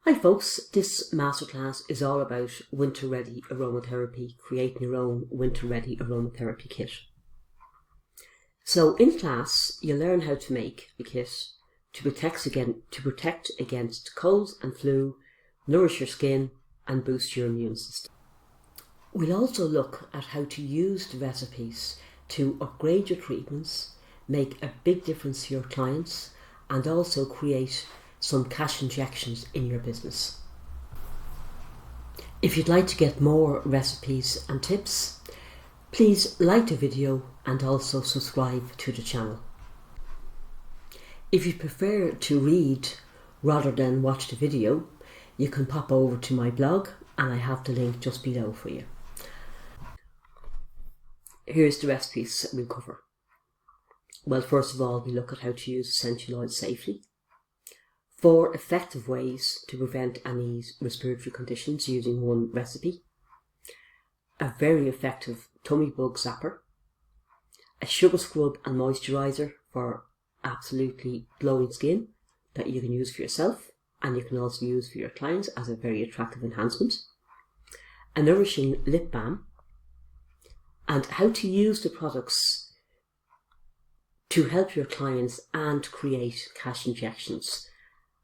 Hi folks, this masterclass is all about winter ready aromatherapy, creating your own winter ready aromatherapy kit. So in class you'll learn how to make a kit to protect against colds and flu, nourish your skin and boost your immune system. We'll also look at how to use the recipes to upgrade your treatments, make a big difference to your clients and also create some cash injections in your business. If you'd like to get more recipes and tips, please like the video and also subscribe to the channel. If you prefer to read rather than watch the video, you can pop over to my blog and I have the link just below for you. Here's the recipes that we'll cover. Well, first of all, we look at how to use essential oils safely. 4 effective ways to prevent any respiratory conditions using one recipe. A very effective tummy bug zapper. A sugar scrub and moisturiser for absolutely glowing skin that you can use for yourself and you can also use for your clients as a very attractive enhancement. A nourishing lip balm. And how to use the products to help your clients and create cash injections.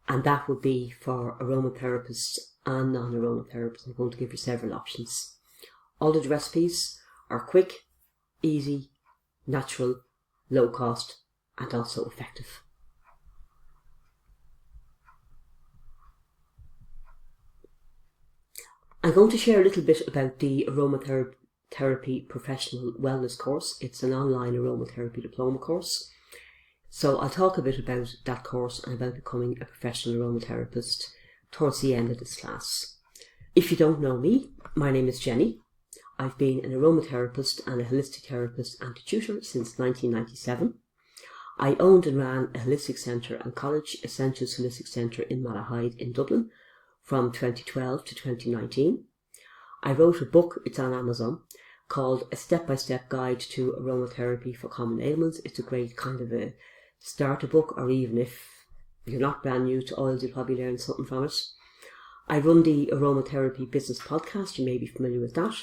And that would be for aromatherapists and non-aromatherapists. I'm going to give you several options. All of the recipes are quick, easy, natural, low cost and also effective. I'm going to share a little bit about the Aromatherapy Professional Wellness course. It's an online aromatherapy diploma course. So I'll talk a bit about that course and about becoming a professional aromatherapist towards the end of this class. If you don't know me, my name is Jenny. I've been an aromatherapist and a holistic therapist and a tutor since 1997. I owned and ran a holistic centre and college, Essentials Holistic Centre in Malahide in Dublin from 2012 to 2019. I wrote a book, it's on Amazon, called A Step-by-Step Guide to Aromatherapy for Common Ailments. It's a great kind of a starter book, or even if you're not brand new to oils, you'll probably learn something from it. I run the Aromatherapy Business Podcast, you may be familiar with that.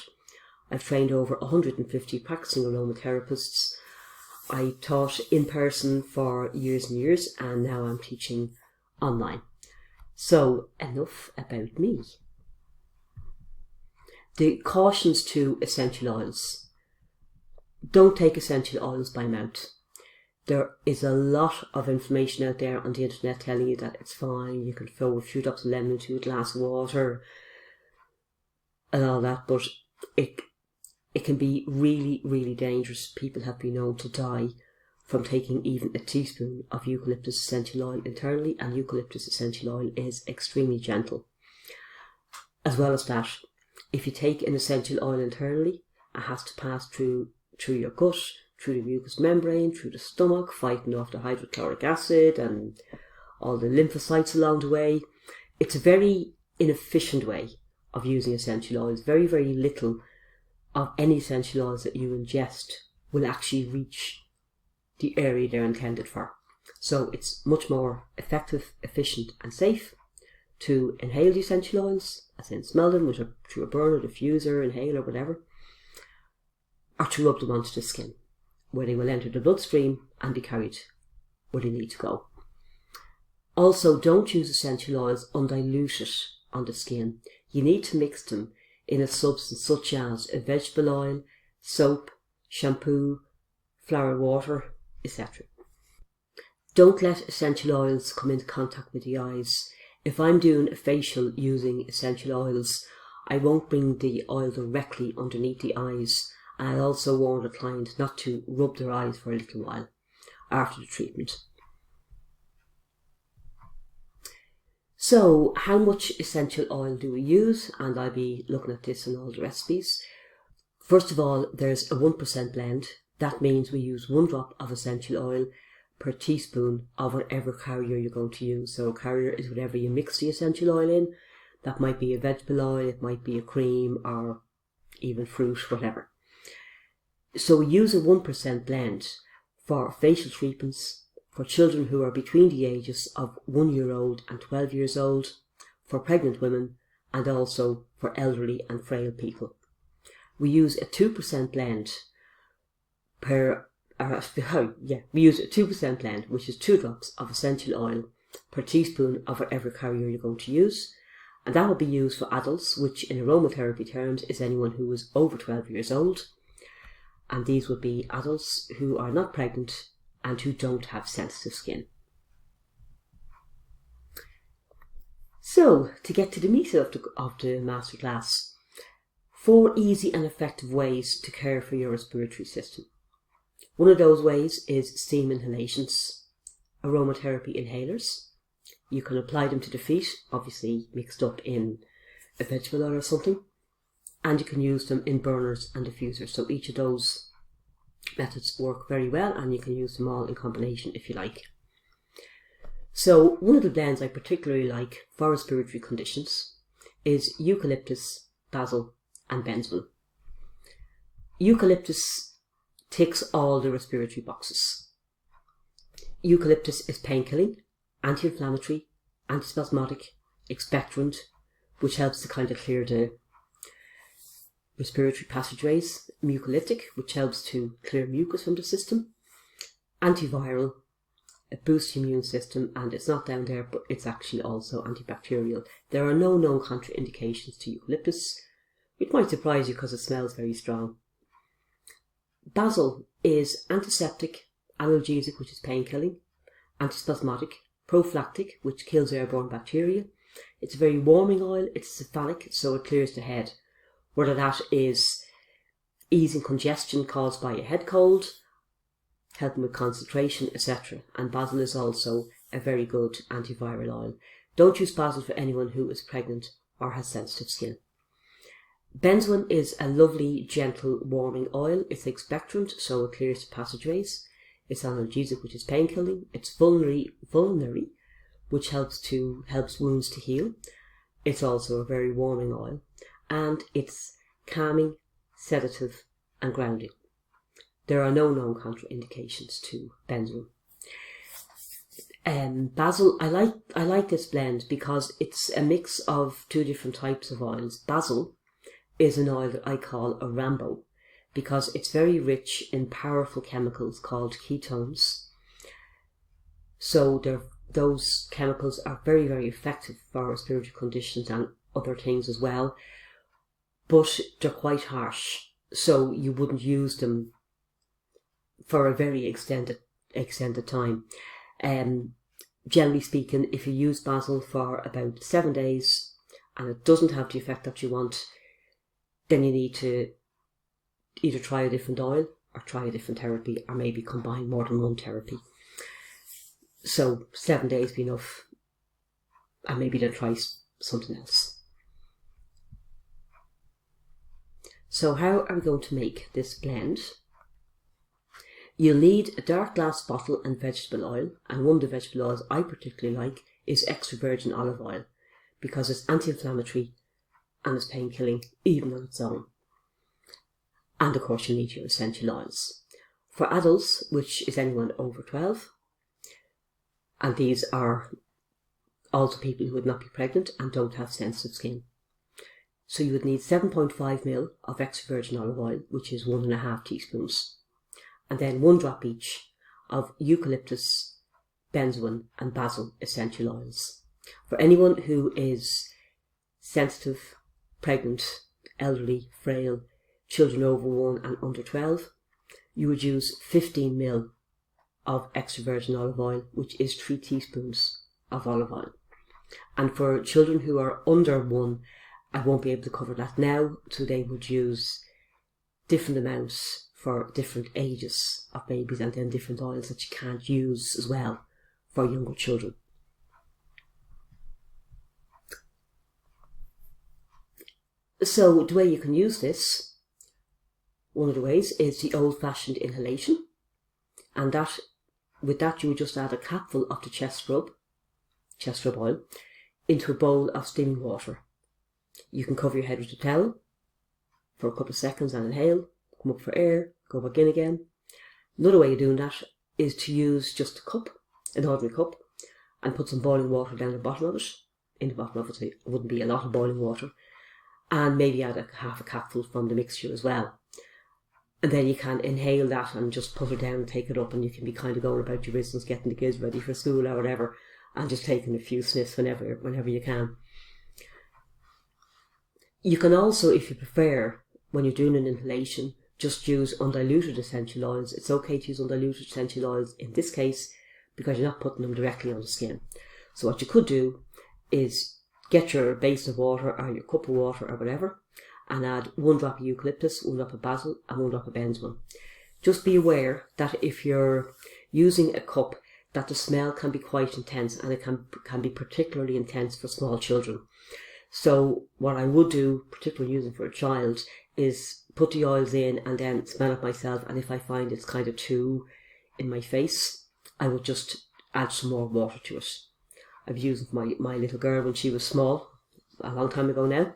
I've trained over 150 practicing aromatherapists. I taught in person for years and years, and now I'm teaching online. So, enough about me. The cautions to essential oils. Don't take essential oils by mouth. There is a lot of information out there on the internet telling you that it's fine, you can throw a few drops of lemon into a glass of water and all that, but it can be really, really dangerous. People have been known to die from taking even a teaspoon of eucalyptus essential oil internally, and eucalyptus essential oil is extremely gentle. As well as that, if you take an essential oil internally, it has to pass through your gut, through the mucous membrane, through the stomach, fighting off the hydrochloric acid and all the lymphocytes along the way. It's a very inefficient way of using essential oils. Very, very little of any essential oils that you ingest will actually reach the area they're intended for. So it's much more effective, efficient and safe to inhale the essential oils, as in smell them through a burner, diffuser, inhaler, whatever, or to rub them onto the skin, where they will enter the bloodstream and be carried where they need to go. Also, don't use essential oils undiluted on the skin. You need to mix them in a substance such as a vegetable oil, soap, shampoo, flower water, etc. Don't let essential oils come into contact with the eyes. If I'm doing a facial using essential oils, I won't bring the oil directly underneath the eyes. And I also warn the client not to rub their eyes for a little while after the treatment. So, how much essential oil do we use? And I'll be looking at this in all the recipes. First of all, there's a 1% blend. That means we use 1 drop of essential oil per teaspoon of whatever carrier you're going to use. So a carrier is whatever you mix the essential oil in. That might be a vegetable oil, it might be a cream, or even fruit, whatever. So we use a 1% blend for facial treatments, for children who are between the ages of 1 year old and 12 years old, for pregnant women and also for elderly and frail people. We use a 2% blend we use a 2% blend, which is 2 drops of essential oil per teaspoon of whatever carrier you're going to use. And that will be used for adults, which in aromatherapy terms is anyone who is over 12 years old. And these would be adults who are not pregnant and who don't have sensitive skin. So, to get to the meat of the masterclass, 4 easy and effective ways to care for your respiratory system. One of those ways is steam inhalations, aromatherapy inhalers. You can apply them to the feet, obviously mixed up in a vegetable oil or something, and you can use them in burners and diffusers. So each of those methods work very well, and you can use them all in combination if you like. So one of the blends I particularly like for respiratory conditions is eucalyptus, basil and benzoin. Eucalyptus ticks all the respiratory boxes. Eucalyptus is pain-killing, anti-inflammatory, antispasmodic, expectorant, which helps to kind of clear the respiratory passageways, mucolytic, which helps to clear mucus from the system, antiviral, it boosts the immune system, and it's not down there, but it's actually also antibacterial. There are no known contraindications to eucalyptus, which might surprise you because it smells very strong. Basil is antiseptic, analgesic, which is pain-killing, antispasmodic, prophylactic, which kills airborne bacteria. It's a very warming oil, it's cephalic, so it clears the head, whether that is easing congestion caused by a head cold, helping with concentration, etc. And basil is also a very good antiviral oil. Don't use basil for anyone who is pregnant or has sensitive skin. Benzoin is a lovely, gentle, warming oil. It's expectorant, so it clears the passageways. It's analgesic, which is pain-killing. It's vulnerary, which helps wounds to heal. It's also a very warming oil. And it's calming, sedative and grounding. There are no known contraindications to benzoin. Basil, I like this blend because it's a mix of 2 different types of oils. Basil is an oil that I call a Rambo because it's very rich in powerful chemicals called ketones. So those chemicals are very, very effective for respiratory conditions and other things as well, but they're quite harsh, so you wouldn't use them for a very extended time. Generally speaking, if you use basil for about 7 days and it doesn't have the effect that you want, then you need to either try a different oil or try a different therapy, or maybe combine more than one therapy. So 7 days be enough, and maybe then try something else. So how are we going to make this blend? You'll need a dark glass bottle and vegetable oil, and one of the vegetable oils I particularly like is extra virgin olive oil because it's anti-inflammatory and it's pain-killing even on its own. And of course you need your essential oils. For adults, which is anyone over 12, and these are also people who would not be pregnant and don't have sensitive skin. So you would need 7.5 ml of extra virgin olive oil, which is 1.5 teaspoons. And then 1 drop each of eucalyptus, benzoin and basil essential oils. For anyone who is sensitive, pregnant, elderly, frail, children over 1 and under 12, you would use 15 ml of extra virgin olive oil, which is 3 teaspoons of olive oil. And for children who are under 1, I won't be able to cover that now, so they would use different amounts for different ages of babies, and then different oils that you can't use as well for younger children. So the way you can use this, one of the ways, is the old-fashioned inhalation, and with that you would just add a capful of the chest rub oil into a bowl of steaming water. You can cover your head with a towel for a couple of seconds and inhale, come up for air, go back in again. Another way of doing that is to use just a cup, an ordinary cup, and put some boiling water down the bottom of it, in the bottom of it. It wouldn't be a lot of boiling water. And maybe add half a capful from the mixture as well. And then you can inhale that and just put it down and take it up, and you can be kind of going about your business, getting the kids ready for school or whatever, and just taking a few sniffs whenever you can. You can also, if you prefer, when you're doing an inhalation, just use undiluted essential oils. It's okay to use undiluted essential oils in this case because you're not putting them directly on the skin. So what you could do is get your basin of water or your cup of water or whatever, and add 1 drop of eucalyptus, 1 drop of basil, and 1 drop of benzoin. Just be aware that if you're using a cup, that the smell can be quite intense, and it can be particularly intense for small children. So what I would do, particularly using for a child, is put the oils in and then smell it myself, and if I find it's kind of too in my face, I would just add some more water to it. I've used it for my little girl when she was small, a long time ago now,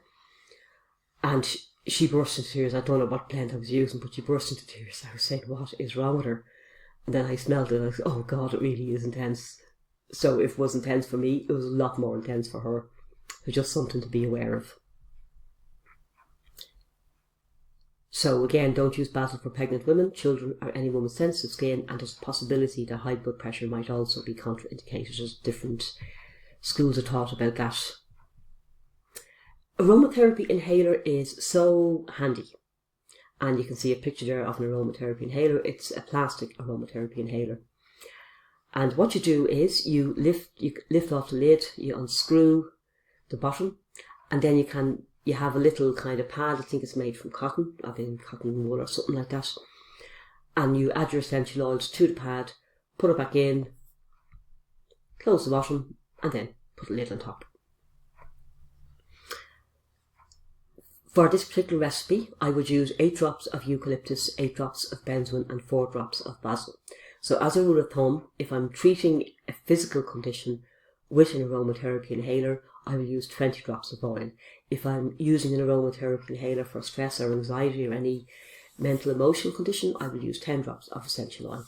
and she burst into tears. I don't know what blend I was using, but she burst into tears. I was saying, what is wrong with her? And then I smelled it and I said, oh God, it really is intense. So if it was intense for me, it was a lot more intense for her. It's just something to be aware of. So again, don't use basil for pregnant women, children, or anyone with sensitive skin, and there's a possibility that high blood pressure might also be contraindicated. There's different schools of thought about that. Aromatherapy inhaler is so handy, and you can see a picture there of an aromatherapy inhaler. It's a plastic aromatherapy inhaler, and what you do is you lift off the lid, you unscrew the bottom, and then you have a little kind of pad. I think it's made from cotton, cotton wool or something like that, and you add your essential oils to the pad, put it back in, close the bottom, and then put a lid on top. For this particular recipe, I would use 8 drops of eucalyptus, 8 drops of benzoin, and 4 drops of basil. So as a rule of thumb, if I'm treating a physical condition with an aromatherapy inhaler, I will use 20 drops of oil. If I'm using an aromatherapy inhaler for stress or anxiety or any mental emotional condition, I will use 10 drops of essential oil.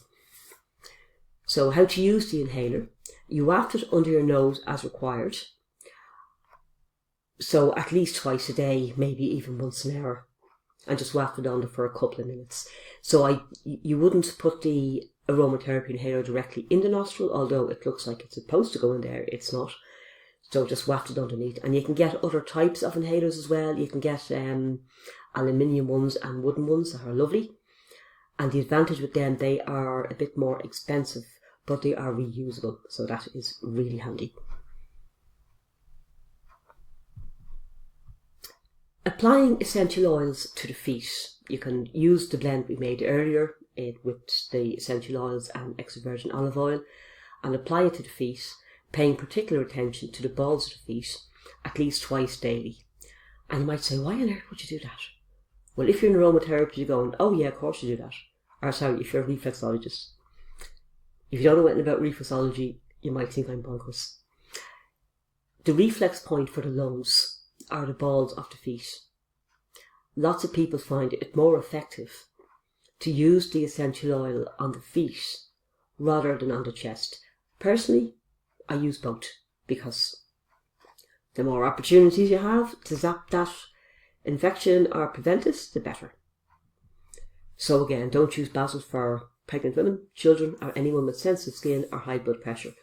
So how to use the inhaler? You waft it under your nose as required. So at least twice a day, maybe even once an hour, and just waft it under for a couple of minutes. So you wouldn't put the aromatherapy inhaler directly in the nostril, although it looks like it's supposed to go in there, it's not. So just waft it underneath. And you can get other types of inhalers as well. You can get aluminium ones and wooden ones that are lovely. And the advantage with them, they are a bit more expensive, but they are reusable. So that is really handy. Applying essential oils to the feet. You can use the blend we made earlier with the essential oils and extra virgin olive oil and apply it to the feet, paying particular attention to the balls of the feet at least twice daily. And you might say, why on earth would you do that? Well, if you're in aromatherapy, you're going, oh yeah, of course you do that. Or sorry, if you're a reflexologist. If you don't know anything about reflexology, you might think I'm bonkers. The reflex point for the lungs are the balls of the feet. Lots of people find it more effective to use the essential oil on the feet rather than on the chest. Personally, I use both because the more opportunities you have to zap that infection or prevent it, the better. So again, don't use basil for pregnant women, children, or anyone with sensitive skin or high blood pressure.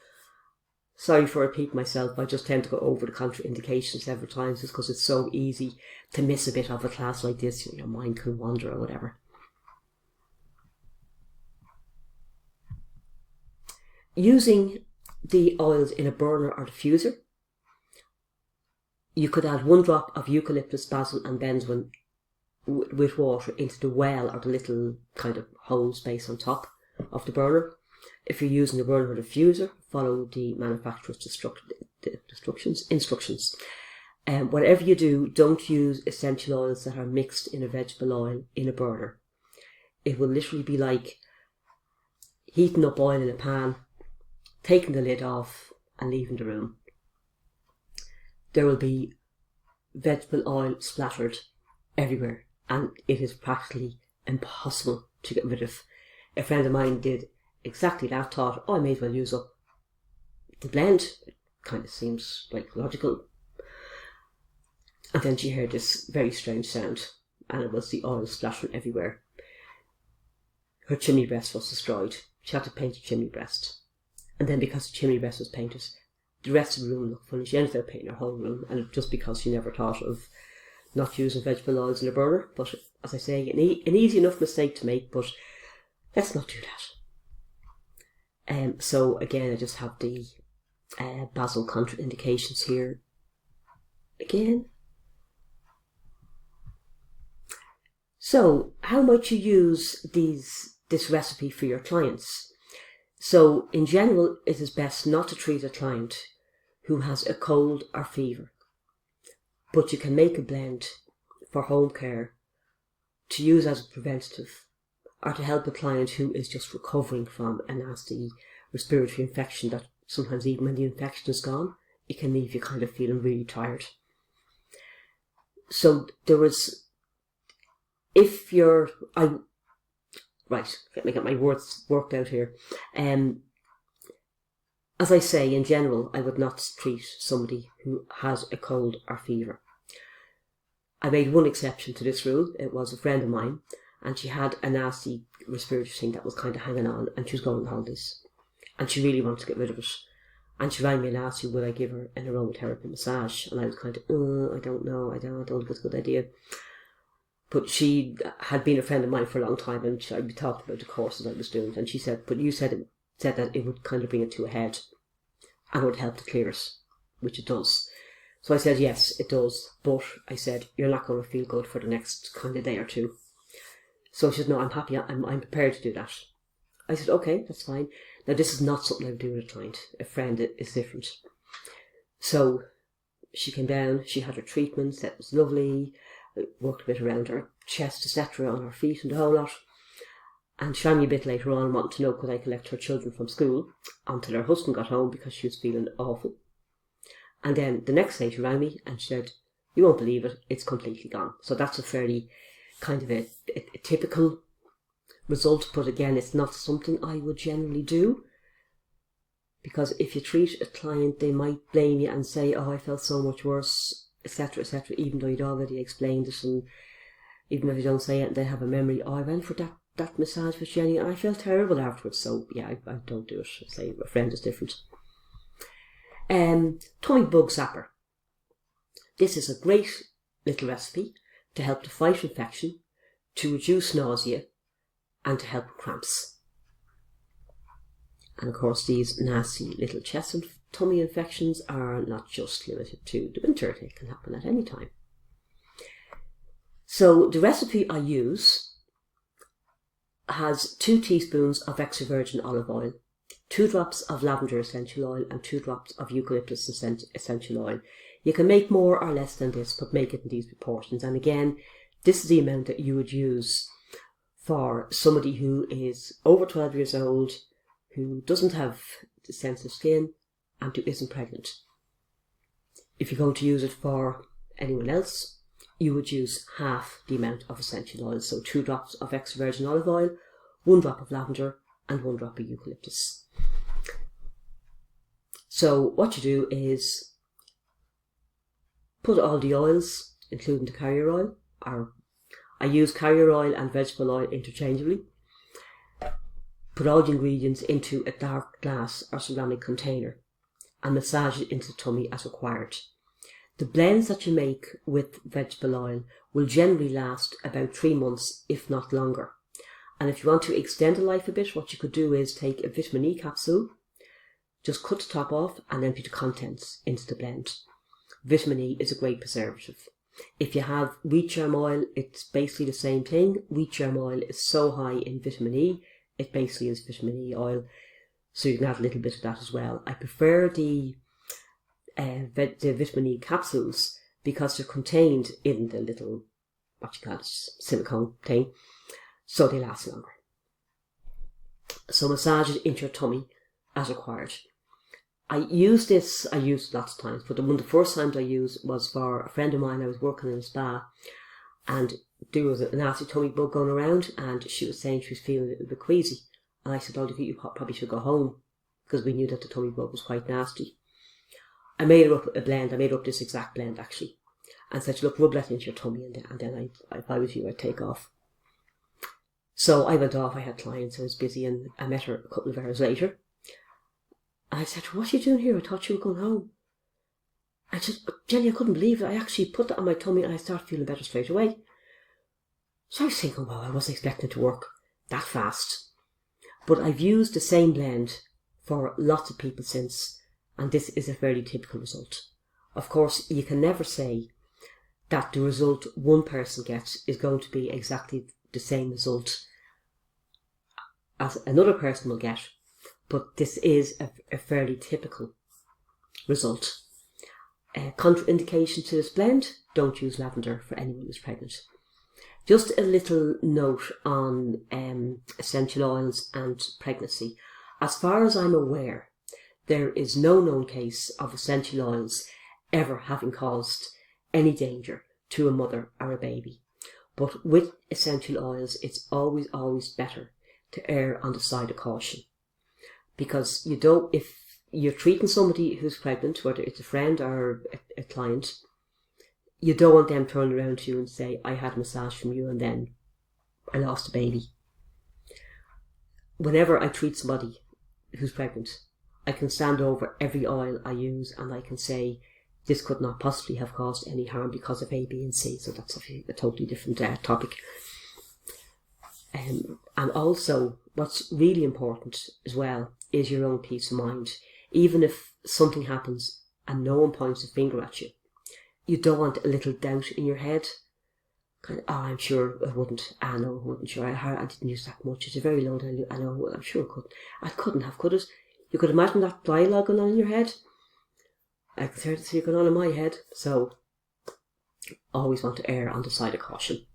Sorry for repeating myself, I just tend to go over the contraindications several times just because it's so easy to miss a bit of a class like this. Your mind can wander or whatever. Using the oils in a burner or diffuser, you could add 1 drop of eucalyptus, basil and benzoin with water into the well or the little kind of hole space on top of the burner. If you're using a burner or diffuser, follow the manufacturer's instructions. Whatever you do, don't use essential oils that are mixed in a vegetable oil in a burner. It will literally be like heating up oil in a pan, taking the lid off and leaving the room. There will be vegetable oil splattered everywhere and it is practically impossible to get rid of. A friend of mine did exactly that, thought, oh, I may as well use up the blend, kind of seems like logical. And then she heard this very strange sound, and it was the oil splattering everywhere. Her chimney breast was destroyed. She had to paint a chimney breast. And then because the chimney breast was painted, the rest of the room looked funny. She ended up painting her whole room, and just because she never thought of not using vegetable oils in a burner. But as I say, an easy enough mistake to make, but let's not do that. So again, I just have the basil contraindications here. Again. So how might you use this recipe for your clients? So in general, it is best not to treat a client who has a cold or fever, but you can make a blend for home care to use as a preventative, or to help a client who is just recovering from a nasty respiratory infection that sometimes even when the infection is gone, it can leave you kind of feeling really tired. So there is, if you're, right, let me get my words worked out here. As I say, in general, I would not treat somebody who has a cold or fever. I made one exception to this rule. It was a friend of mine, and she had a nasty respiratory thing that was kind of hanging on, and she was going on holidays, and she really wanted to get rid of it. And she rang me and asked me would I give her an aromatherapy massage, and I was kind of, I don't know if it's a good idea. But she had been a friend of mine for a long time, and I'd be talking about the courses I was doing, and she said, but you said that it would kind of bring it to a head, and it would help to clear it, which it does. So I said, yes, it does, but I said, you're not going to feel good for the next kind of day or two. So she said, no, I'm happy, I'm prepared to do that. I said, okay, that's fine. Now, this is not something I would do with a client. A friend is different. So she came down, she had her treatments, that was lovely. I worked a bit around her chest, etc., on her feet and the whole lot. And she rang me a bit later on, wanting to know could I collect her children from school, until her husband got home because she was feeling awful. And then the next day she rang me and she said, you won't believe it, it's completely gone. So that's a fairly kind of a typical result, but again, it's not something I would generally do, because if you treat a client, they might blame you and say, oh, I felt so much worse, etc., etc., even though you'd already explained it, and even if you don't say it, they have a memory, oh, I went for that massage with Jenny and I felt terrible afterwards. So yeah, I don't do it. I say a friend is different. Tummy bug zapper. This is a great little recipe to help to fight infection, to reduce nausea, and to help with cramps. And of course, these nasty little chest and tummy infections are not just limited to the winter, they can happen at any time. So the recipe I use has 2 teaspoons of extra virgin olive oil, 2 drops of lavender essential oil, and 2 drops of eucalyptus essential oil. You can make more or less than this, but make it in these proportions. And again, this is the amount that you would use for somebody who is over 12 years old, who doesn't have sensitive skin, and who isn't pregnant. If you're going to use it for anyone else, you would use half the amount of essential oil. So 2 drops of extra virgin olive oil, 1 drop of lavender, and 1 drop of eucalyptus. So what you do is put all the oils, including the carrier oil, or I use carrier oil and vegetable oil interchangeably. Put all the ingredients into a dark glass or ceramic container and massage it into the tummy as required. The blends that you make with vegetable oil will generally last about 3 months, if not longer. And if you want to extend the life a bit, what you could do is take a vitamin E capsule, just cut the top off and empty the contents into the blend. Vitamin E is a great preservative. If you have wheat germ oil, it's basically the same thing. Wheat germ oil is so high in vitamin E, it basically is vitamin E oil, so you can add a little bit of that as well. I prefer the vitamin E capsules because they're contained in the little, silicone thing, so they last longer. So massage it into your tummy as required. I used it lots of times, but one of the first times I used was for a friend of mine. I was working in a spa, and there was a nasty tummy bug going around, and she was saying she was feeling a little bit queasy. And I said, oh, you probably should go home, because we knew that the tummy bug was quite nasty. I made up a blend. I made up this exact blend actually, and said, look, rub that into your tummy, and then if I was you, I'd take off. So I went off. I had clients. I was busy, and I met her a couple of hours later. And I said, what are you doing here? I thought you were going home. I said, Jenny, I couldn't believe it. I actually put that on my tummy, and I started feeling better straight away. So I was thinking, well, I wasn't expecting it to work that fast. But I've used the same blend for lots of people since, and this is a very typical result. Of course, you can never say that the result one person gets is going to be exactly the same result as another person will get, but this is a fairly typical result. Contraindication to this blend: don't use lavender for anyone who's pregnant. Just a little note on essential oils and pregnancy. As far as I'm aware, there is no known case of essential oils ever having caused any danger to a mother or a baby. But with essential oils, it's always better to err on the side of caution. Because if you're treating somebody who's pregnant, whether it's a friend or a client, you don't want them turning around to you and say, I had a massage from you and then I lost a baby. Whenever I treat somebody who's pregnant, I can stand over every oil I use and I can say, this could not possibly have caused any harm because of A, B and C. So that's a totally different topic. And also, what's really important as well is your own peace of mind. Even if something happens and no one points a finger at you, you don't want a little doubt in your head. Kind of, I'm sure I wouldn't. I know I wouldn't. Sure, I didn't use that much. It's a very low dilute. I know. I'm sure it couldn't. I couldn't have, could it? You could imagine that dialogue going on in your head. I can certainly see it going on in my head. So, always want to err on the side of caution.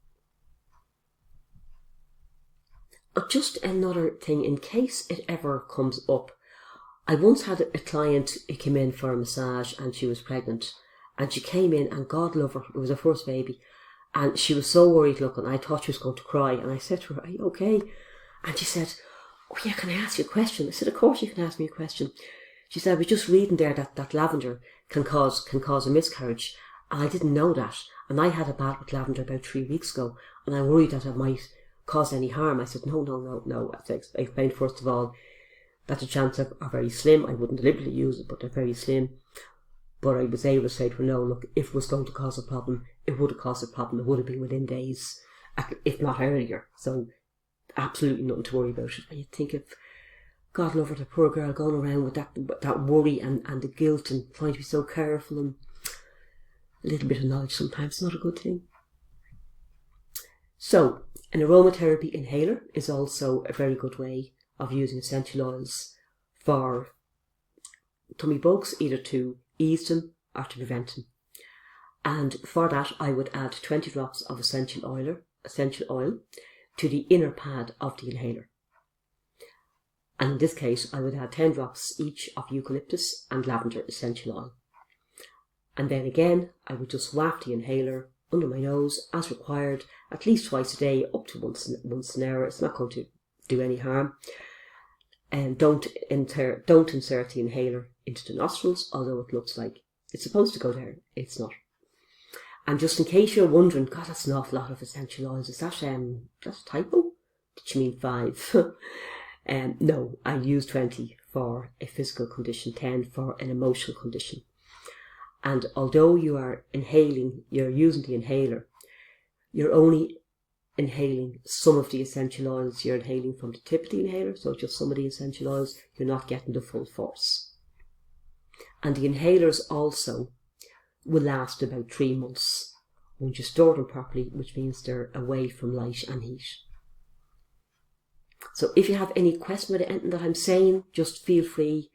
Just another thing, in case it ever comes up. I once had a client who came in for a massage and she was pregnant. And she came in, and God love her, it was her first baby. And she was so worried looking, I thought she was going to cry. And I said to her, are you okay? And she said, oh yeah, can I ask you a question? I said, of course you can ask me a question. She said, I was just reading there that lavender can cause a miscarriage. And I didn't know that. And I had a bath with lavender about 3 weeks ago. And I worried that it might cause any harm. I said, no. I explained first of all that the chances are very slim. I wouldn't deliberately use it, but they're very slim. But I was able to say to her, no, look, if it was going to cause a problem, it would have caused a problem. It would have been within days, if not earlier. So absolutely nothing to worry about. And you think of, God love her, the poor girl going around with that worry and the guilt and trying to be so careful, and a little bit of knowledge sometimes is not a good thing. So an aromatherapy inhaler is also a very good way of using essential oils for tummy bugs, either to ease them or to prevent them. And for that, I would add 20 drops of essential oil to the inner pad of the inhaler. And in this case, I would add 10 drops each of eucalyptus and lavender essential oil. And then again, I would just waft the inhaler under my nose as required, at least twice a day, up to once an hour. It's not going to do any harm. And don't insert the inhaler into the nostrils, although it looks like it's supposed to go there. It's not. And just in case you're wondering, God, that's an awful lot of essential oils. Is that that's a typo? Did you mean 5? No, I use 20 for a physical condition, 10 for an emotional condition. And although you are inhaling, you're using the inhaler, you're only inhaling some of the essential oils. You're inhaling from the tip of the inhaler, so just some of the essential oils. You're not getting the full force. And the inhalers also will last about 3 months once you store them properly, which means they're away from light and heat. So if you have any question about anything that I'm saying, just feel free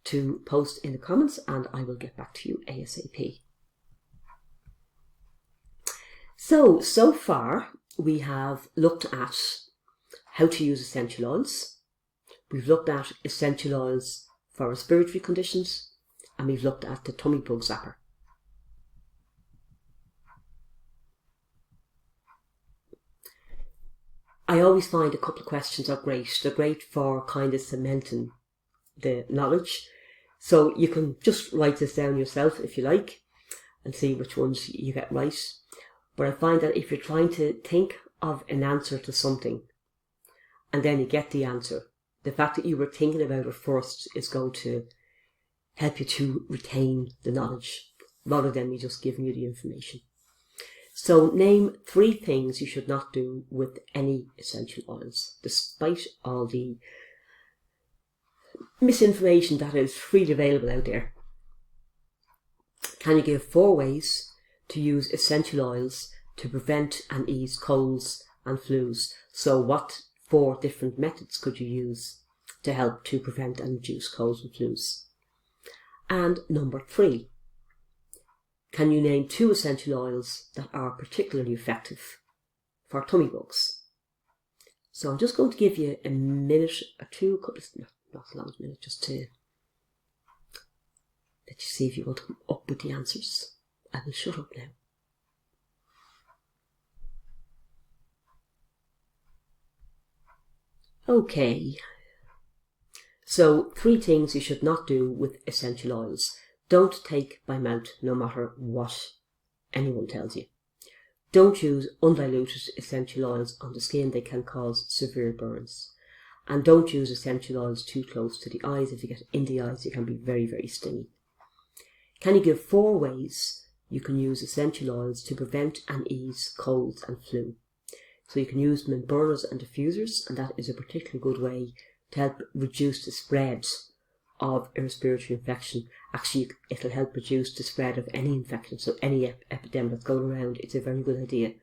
to post in the comments and I will get back to you ASAP. So far we have looked at how to use essential oils. We've looked at essential oils for respiratory conditions, and we've looked at the tummy bug zapper. I always find a couple of questions are great. They're great for kind of cementing the knowledge. So you can just write this down yourself if you like and see which ones you get right. But I find that if you're trying to think of an answer to something and then you get the answer, the fact that you were thinking about it first is going to help you to retain the knowledge rather than me just giving you the information. So name 3 things you should not do with any essential oils, despite all the misinformation that is freely available out there. Can you give 4 ways to use essential oils to prevent and ease colds and flus? So what 4 different methods could you use to help to prevent and reduce colds and flus? And number 3, can you name 2 essential oils that are particularly effective for tummy bugs? So I'm just going to give you a minute or 2, not as long as a minute, just to let you see if you want to come up with the answers. I will shut up now. Okay, so 3 things you should not do with essential oils. Don't take by mouth no matter what anyone tells you. Don't use undiluted essential oils on the skin, they can cause severe burns. And don't use essential oils too close to the eyes. If you get in the eyes, it can be very, very stingy. Can you give 4 ways you can use essential oils to prevent and ease colds and flu? So you can use them in burners and diffusers, and that is a particularly good way to help reduce the spread of a respiratory infection. Actually, it'll help reduce the spread of any infection. So any epidemic that's going around, it's a very good idea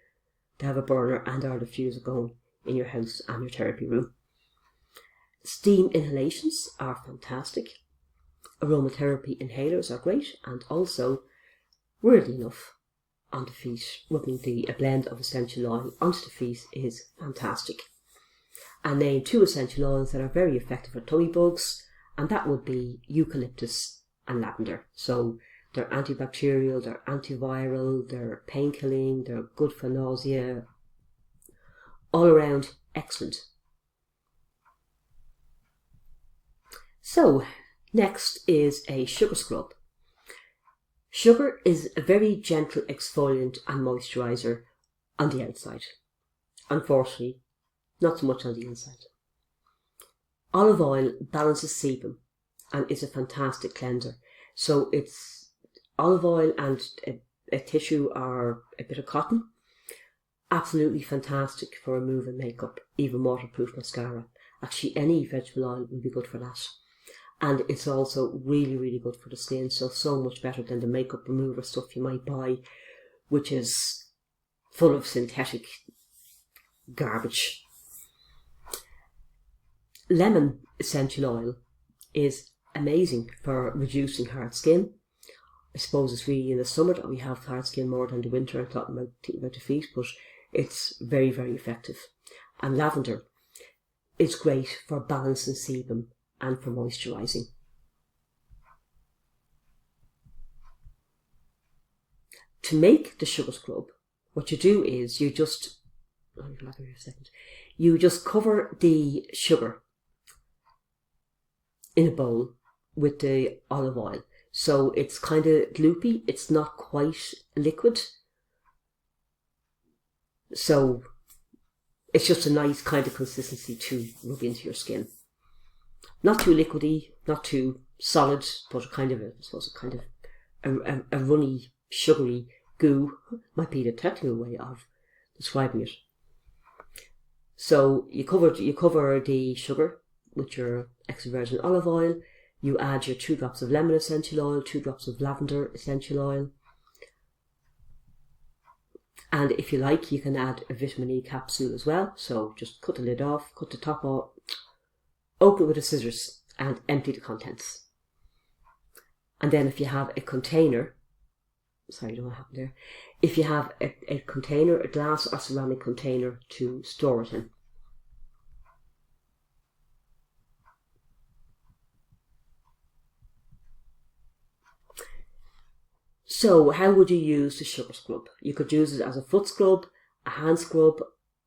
to have a burner and or diffuser going in your house and your therapy room. Steam inhalations are fantastic. Aromatherapy inhalers are great, and also, weirdly enough, on the feet, rubbing a blend of essential oil onto the feet is fantastic. And name 2 essential oils that are very effective for tummy bugs, and that would be eucalyptus and lavender. So they're antibacterial, they're antiviral, they're painkilling, they're good for nausea, all around excellent. So next is a sugar scrub. Sugar is a very gentle exfoliant and moisturiser on the outside. Unfortunately, not so much on the inside. Olive oil balances sebum and is a fantastic cleanser. So it's olive oil and a tissue or a bit of cotton. Absolutely fantastic for removing makeup, even waterproof mascara. Actually, any vegetable oil will be good for that. And it's also really, really good for the skin, so much better than the makeup remover stuff you might buy, which is full of synthetic garbage. Lemon essential oil is amazing for reducing hard skin. I suppose it's really in the summer that we have hard skin more than the winter. I'm talking about the feet, but it's very, very effective. And lavender is great for balancing sebum and for moisturising. To make the sugar scrub, what you do is you just cover the sugar in a bowl with the olive oil. So it's kind of gloopy, it's not quite liquid. So it's just a nice kind of consistency to rub into your skin. Not too liquidy, not too solid, but kind of a runny, sugary goo might be the technical way of describing it. So you cover the sugar with your extra virgin olive oil. You add your 2 drops of lemon essential oil, 2 drops of lavender essential oil. And if you like, you can add a vitamin E capsule as well. So just cut the lid off, cut the top off, open it with the scissors and empty the contents. And then if you have a container, sorry, I don't know what happened there. If you have a container, a glass or ceramic container to store it in. So how would you use the sugar scrub? You could use it as a foot scrub, a hand scrub,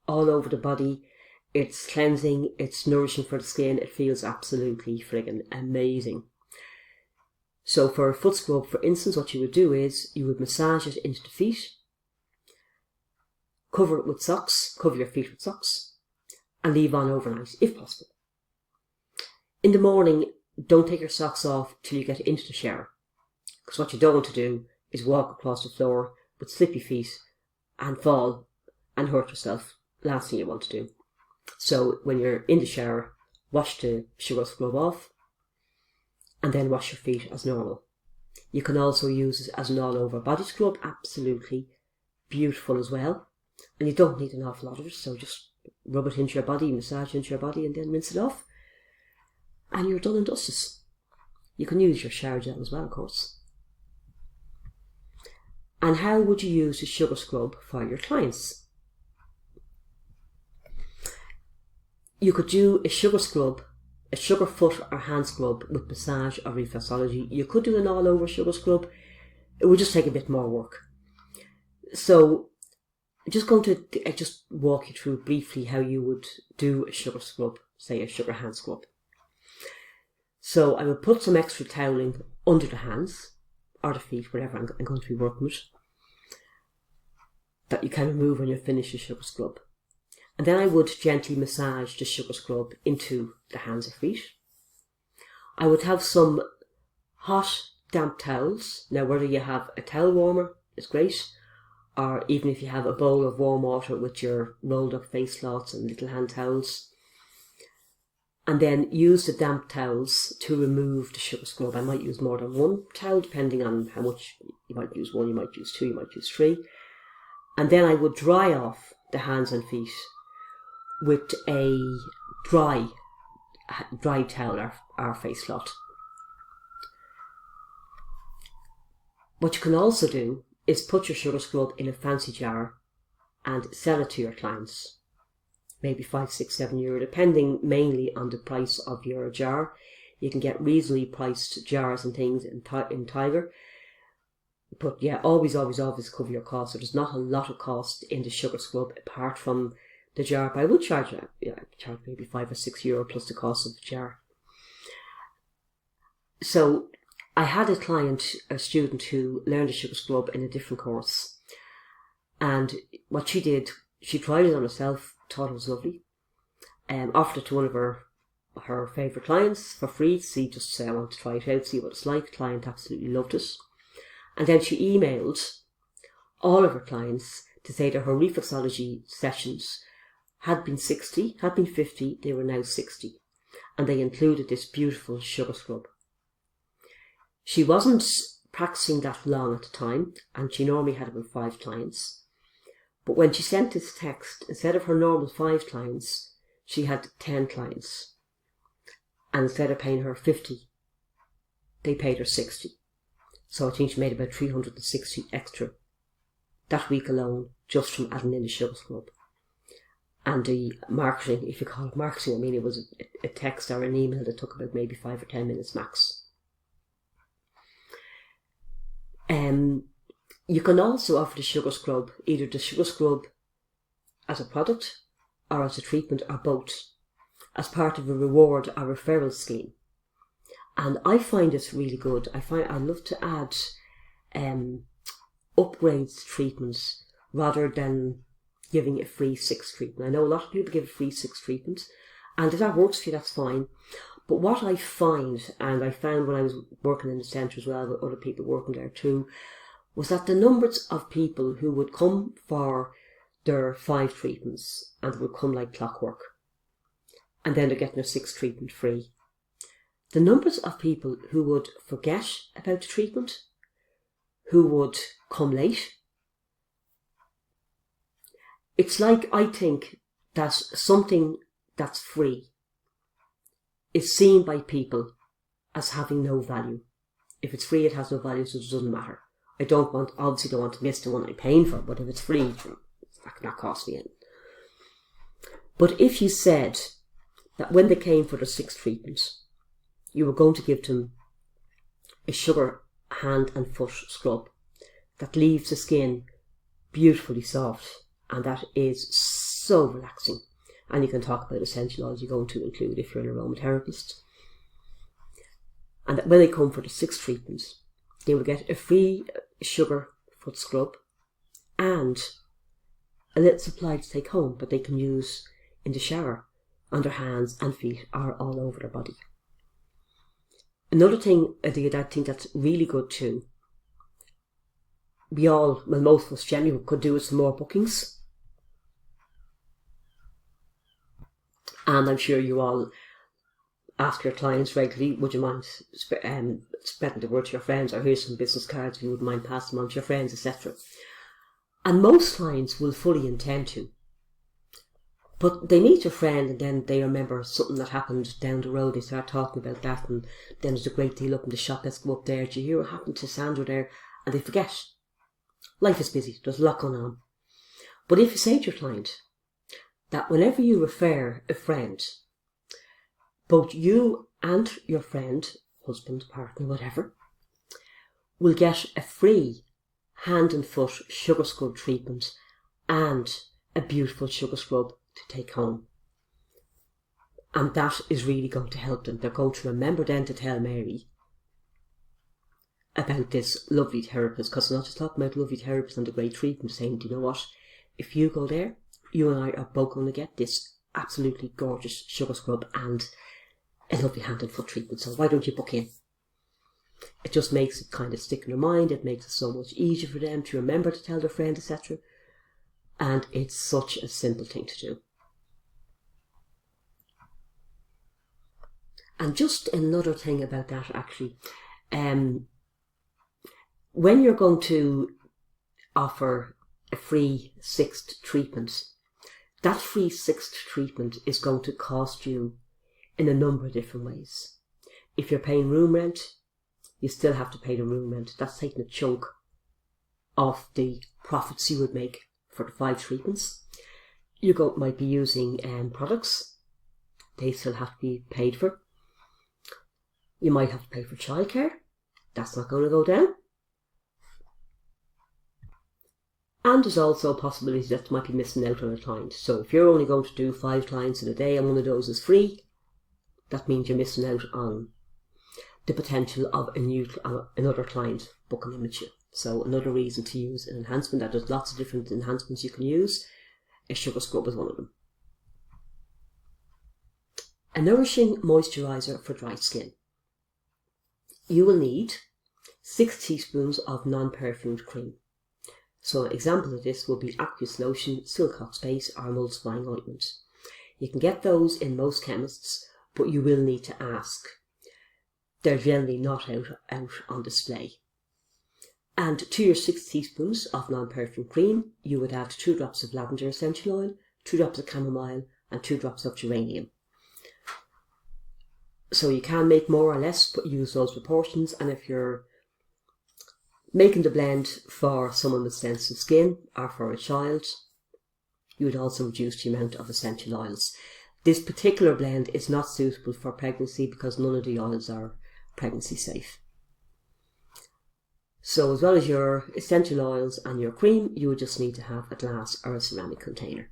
all over the body. It's cleansing, it's nourishing for the skin, it feels absolutely friggin' amazing. So for a foot scrub, for instance, what you would do is you would massage it into the feet, cover it with socks, cover your feet with socks, and leave on overnight, if possible. In the morning, don't take your socks off till you get into the shower, because what you don't want to do is walk across the floor with slippy feet and fall and hurt yourself. Last thing you want to do. So when you're in the shower, wash the sugar scrub off and then wash your feet as normal. You can also use it as an all-over body scrub, absolutely beautiful as well. And you don't need an awful lot of it, so just rub it into your body, massage into your body, and then rinse it off. And you're done and dusted. You can use your shower gel as well, of course. And how would you use a sugar scrub for your clients? You could do a sugar scrub, a sugar foot or hand scrub with massage or reflexology. You could do an all-over sugar scrub. It would just take a bit more work. So I'm just going to just walk you through briefly how you would do a sugar scrub, say a sugar hand scrub. So I would put some extra toweling under the hands or the feet, whatever I'm going to be working with, that you can remove when you finish the sugar scrub. And then I would gently massage the sugar scrub into the hands or feet. I would have some hot, damp towels. Now, whether you have a towel warmer is great, or even if you have a bowl of warm water with your rolled up face cloths and little hand towels. And then use the damp towels to remove the sugar scrub. I might use more than one towel, depending on how much. You might use one, you might use two, you might use three. And then I would dry off the hands and feet with a dry towel or face cloth. What you can also do is put your sugar scrub in a fancy jar and sell it to your clients. Maybe €5, €6, €7, depending mainly on the price of your jar. You can get reasonably priced jars and things in Tiger. But yeah, always cover your costs. So there's not a lot of cost in the sugar scrub apart from the jar. But I would charge maybe €5 or €6 plus the cost of the jar. So I had a student who learned a sugar scrub in a different course. And what she did, she tried it on herself, thought it was lovely, offered it to one of her favourite clients for free. See, just say I want to try it out, see what it's like. The client absolutely loved it. And then she emailed all of her clients to say that her reflexology sessions had been 50, they were now 60. And they included this beautiful sugar scrub. She wasn't practicing that long at the time, and she normally had about 5 clients. But when she sent this text, instead of her normal 5 clients, she had 10 clients. And instead of paying her 50, they paid her 60. So I think she made about 360 extra that week alone, just from adding in the sugar scrub. And the marketing, if you call it marketing, I mean, it was a text or an email that took about maybe 5 or 10 minutes max. You can also offer the sugar scrub, either the sugar scrub as a product or as a treatment or both, as part of a reward or referral scheme. And I find this really good. I love to add upgrades to treatments rather than giving a free 6 treatment. I know a lot of people give a free 6 treatment, and if that works for you, that's fine. But what I find, and I found when I was working in the centre as well with other people working there too, was that the numbers of people who would come for their 5 treatments and would come like clockwork, and then they're getting their 6th treatment free. The numbers of people who would forget about the treatment, who would come late, it's like, I think that something that's free is seen by people as having no value. If it's free, it has no value, so it doesn't matter. I obviously don't want to miss the one I'm paying for, but if it's free, that cannot cost me anything. But if you said that when they came for their 6th treatment, you were going to give them a sugar hand and foot scrub that leaves the skin beautifully soft, and that is so relaxing. And you can talk about essential oils you're going to include if you're an aromatherapist. And when they come for the 6th treatment, they will get a free sugar foot scrub and a little supply to take home, but they can use in the shower, on their hands and feet, or all over their body. Another thing that I think that's really good too, most of us generally could do with some more bookings. And I'm sure you all ask your clients regularly, would you mind spreading the word to your friends, or here's some business cards if you wouldn't mind passing them on to your friends, etc. And most clients will fully intend to. But they meet a friend and then they remember something that happened down the road. They start talking about that, and then there's a great deal up in the shop. Let's go up there. Do you hear what happened to Sandra there? And they forget. Life is busy. There's a lot going on. But if you say to your client that whenever you refer a friend, both you and your friend, husband, partner, whatever, will get a free hand and foot sugar scrub treatment and a beautiful sugar scrub to take home. And that is really going to help them. They're going to remember then to tell Mary about this lovely therapist, because they're not just talking about lovely therapist and the great treatment, saying, do you know what, if you go there, you and I are both going to get this absolutely gorgeous sugar scrub and a lovely hand and foot treatment, so why don't you book in? It just makes it kind of stick in their mind. It makes it so much easier for them to remember to tell their friend, etc. And it's such a simple thing to do. And just another thing about that, actually, when you're going to offer a free 6th treatment, that free 6th treatment is going to cost you in a number of different ways. If you're paying room rent, you still have to pay the room rent. That's taking a chunk of the profits you would make for the 5 treatments. You might be using products. They still have to be paid for. You might have to pay for childcare. That's not going to go down. And there's also a possibility that you might be missing out on a client. So if you're only going to do 5 clients in a day and one of those is free, that means you're missing out on the potential of another client booking in with you. So another reason to use an enhancement, that there's lots of different enhancements you can use. A sugar scrub is one of them. A nourishing moisturiser for dry skin. You will need 6 teaspoons of non-perfumed cream. So an example of this will be aqueous lotion, silk hot base, or emulsifying ointment. You can get those in most chemists, but you will need to ask. They're generally not out on display. And to your 6 teaspoons of non-perfumed cream, you would add 2 drops of lavender essential oil, 2 drops of chamomile, and 2 drops of geranium. So you can make more or less, but use those proportions. And if you're making the blend for someone with sensitive skin or for a child, you would also reduce the amount of essential oils. This particular blend is not suitable for pregnancy because none of the oils are pregnancy safe. So as well as your essential oils and your cream, you would just need to have a glass or a ceramic container.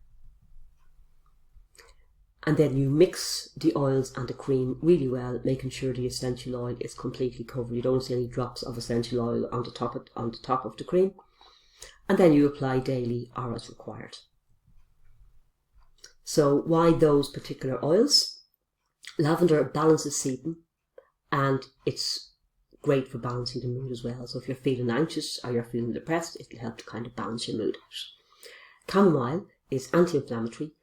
And then you mix the oils and the cream really well, making sure the essential oil is completely covered. You don't see any drops of essential oil on the top of the cream. And then you apply daily or as required. So why those particular oils? Lavender balances sebum, and it's great for balancing the mood as well. So if you're feeling anxious or you're feeling depressed, it'll help to kind of balance your mood out. Chamomile is anti-inflammatory.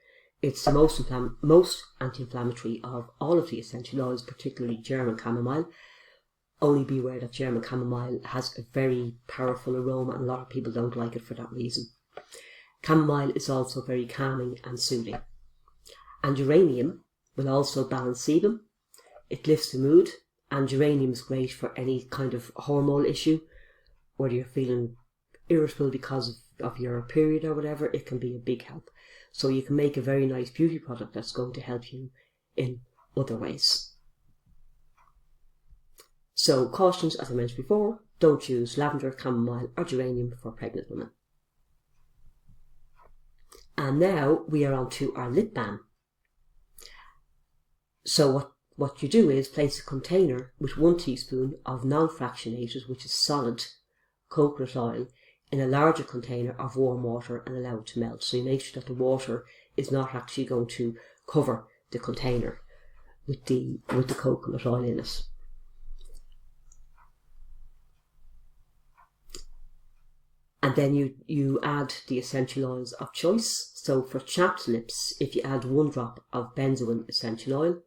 It's the most anti-inflammatory of all of the essential oils, particularly German chamomile. Only be aware that German chamomile has a very powerful aroma and a lot of people don't like it for that reason. Chamomile is also very calming and soothing. And geranium will also balance sebum. It lifts the mood, and geranium is great for any kind of hormonal issue, whether you're feeling irritable because of your period or whatever. It can be a big help. So you can make a very nice beauty product that's going to help you in other ways. So cautions, as I mentioned before, don't use lavender, chamomile or geranium for pregnant women. And now we are on to our lip balm. So what you do is place a container with 1 teaspoon of non-fractionated, which is solid, coconut oil in a larger container of warm water and allow it to melt. So you make sure that the water is not actually going to cover the container with the coconut oil in it. And then you add the essential oils of choice. So for chapped lips, if you add 1 drop of benzoin essential oil.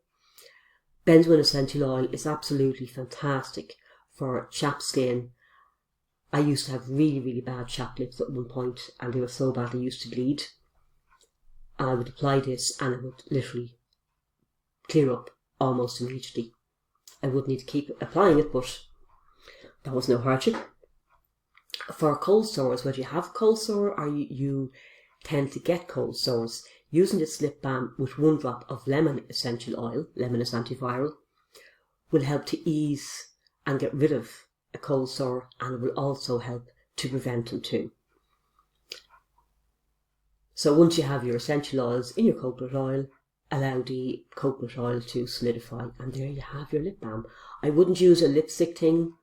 Benzoin essential oil is absolutely fantastic for chapped skin. I used to have really, really bad chapped lips at one point, and they were so bad they used to bleed. And I would apply this and it would literally clear up almost immediately. I would need to keep applying it, but that was no hardship. For cold sores, whether you have cold sore or you tend to get cold sores, using this lip balm with 1 drop of lemon essential oil, lemon is antiviral, will help to ease and get rid of a cold sore, and it will also help to prevent them too. So once you have your essential oils in your coconut oil, allow the coconut oil to solidify, and there you have your lip balm. I wouldn't use a lipstick thing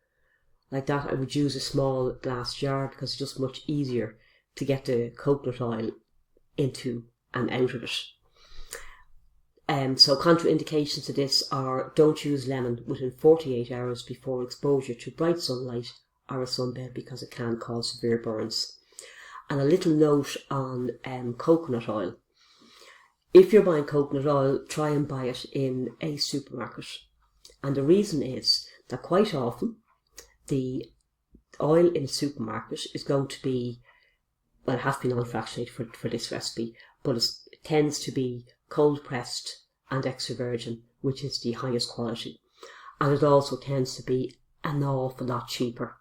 like that. I would use a small glass jar because it's just much easier to get the coconut oil into and out of it. So contraindications to this are: don't use lemon within 48 hours before exposure to bright sunlight or a sunbed because it can cause severe burns. And a little note on coconut oil. If you're buying coconut oil, try and buy it in a supermarket. And the reason is that quite often the oil in a supermarket is going to be, well, it has to be non-fractionated for this recipe, but it tends to be cold pressed and extra virgin, which is the highest quality. And it also tends to be an awful lot cheaper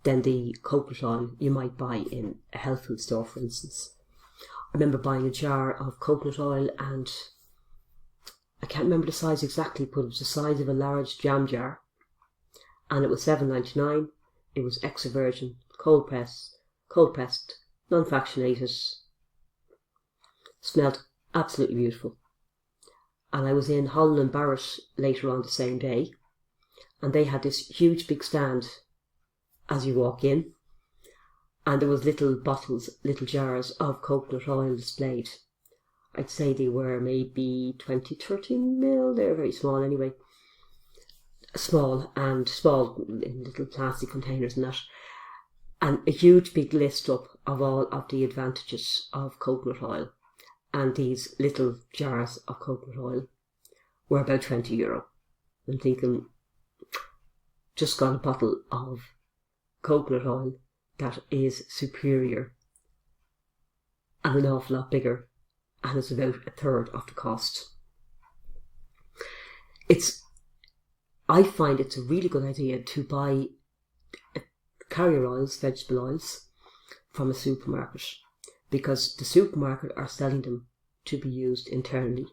than the coconut oil you might buy in a health food store, for instance. I remember buying a jar of coconut oil, and I can't remember the size exactly, but it was the size of a large jam jar, and it was $7.99. It was extra virgin, cold pressed, non-fractionated, smelled absolutely beautiful. And I was in Holland and Barrett later on the same day, and they had this huge big stand as you walk in, and there was little bottles, little jars of coconut oil displayed. I'd say they were maybe 20-30 ml. They're very small anyway. Small in little plastic containers and that. And a huge big list up of all of the advantages of coconut oil. And these little jars of coconut oil were about €20. I'm thinking, just got a bottle of coconut oil that is superior and an awful lot bigger, and it's about 1/3 of the cost. I find it's a really good idea to buy carrier oils, vegetable oils, from a supermarket, because the supermarket are selling them to be used internally,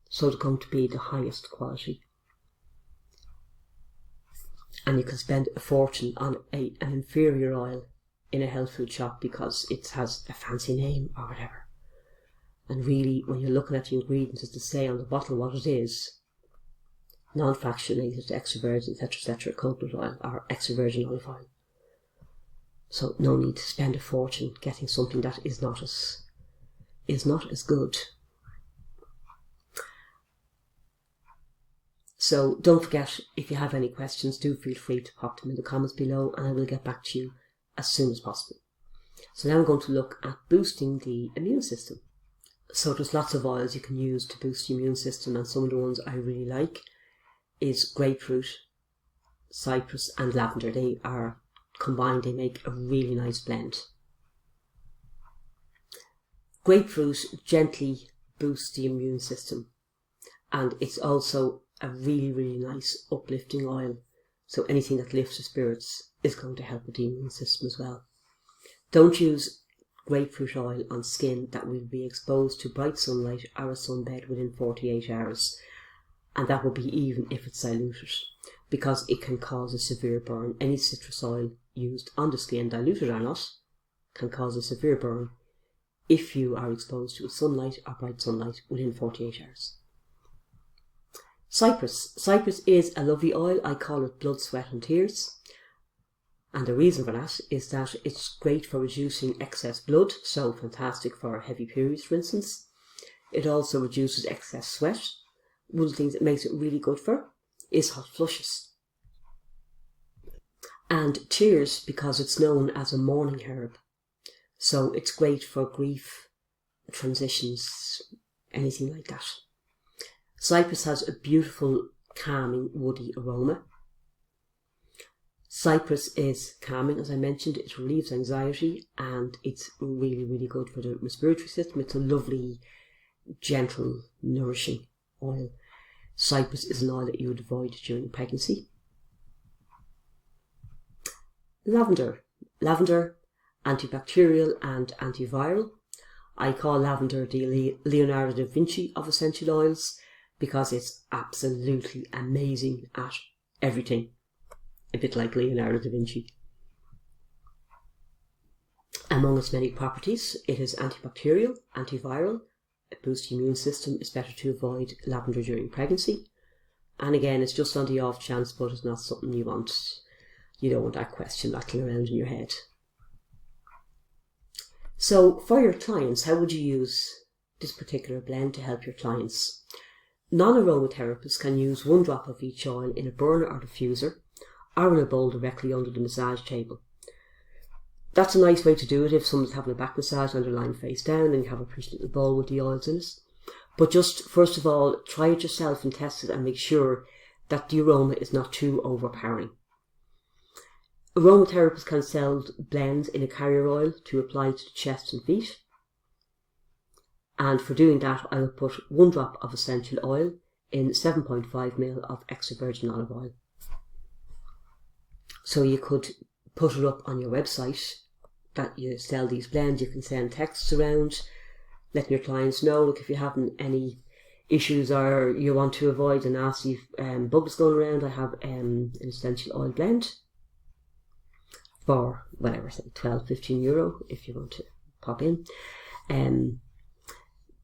so they're going to be the highest quality. And you can spend a fortune on an inferior oil in a health food shop because it has a fancy name or whatever. And really, when you're looking at the ingredients, it's to say on the bottle what it is: non-fractionated, extra virgin, etc., coconut oil or extra virgin olive oil. So no need to spend a fortune getting something that is not as good. So don't forget, if you have any questions, do feel free to pop them in the comments below, and I will get back to you as soon as possible. So now I'm going to look at boosting the immune system. So there's lots of oils you can use to boost the immune system, and some of the ones I really like is grapefruit, cypress and lavender. They are combined, they make a really nice blend. Grapefruit gently boosts the immune system, and it's also a really, really nice uplifting oil. So anything that lifts your spirits is going to help with the immune system as well. Don't use grapefruit oil on skin that will be exposed to bright sunlight or a sunbed within 48 hours. And that will be even if it's diluted, because it can cause a severe burn. Any citrus oil used on the skin, diluted or not, can cause a severe burn if you are exposed to sunlight or bright sunlight within 48 hours. Cypress. Cypress is a lovely oil. I call it blood, sweat and tears. And the reason for that is that it's great for reducing excess blood, so fantastic for heavy periods, for instance. It also reduces excess sweat. One of the things it makes it really good for is hot flushes. And tears, because it's known as a mourning herb. So it's great for grief, transitions, anything like that. Cypress has a beautiful, calming, woody aroma. Cypress is calming, as I mentioned. It relieves anxiety, and it's really, really good for the respiratory system. It's a lovely, gentle, nourishing oil. Cypress is an oil that you would avoid during pregnancy. Lavender. Lavender, antibacterial and antiviral. I call lavender the Leonardo da Vinci of essential oils because it's absolutely amazing at everything. A bit like Leonardo da Vinci. Among its many properties, it is antibacterial, antiviral. It boosts the immune system. It's better to avoid lavender during pregnancy. And again, it's just on the off chance, but it's not something you want. You don't want that question rattling around in your head. So for your clients, how would you use this particular blend to help your clients? Non-aromatherapists can use 1 drop of each oil in a burner or diffuser, or in a bowl directly under the massage table. That's a nice way to do it if someone's having a back massage and they're lying face down and you have a pretty little bowl with the oils in it. But just first of all, try it yourself and test it and make sure that the aroma is not too overpowering. Aromatherapists can sell blends in a carrier oil to apply to the chest and feet. And for doing that, I will put 1 drop of essential oil in 7.5 ml of extra virgin olive oil. So you could put it up on your website that you sell these blends. You can send texts around letting your clients know, look, if you're having any issues or you want to avoid the nasty bugs going around, I have an essential oil blend for whatever, say €12-15 if you want to pop in.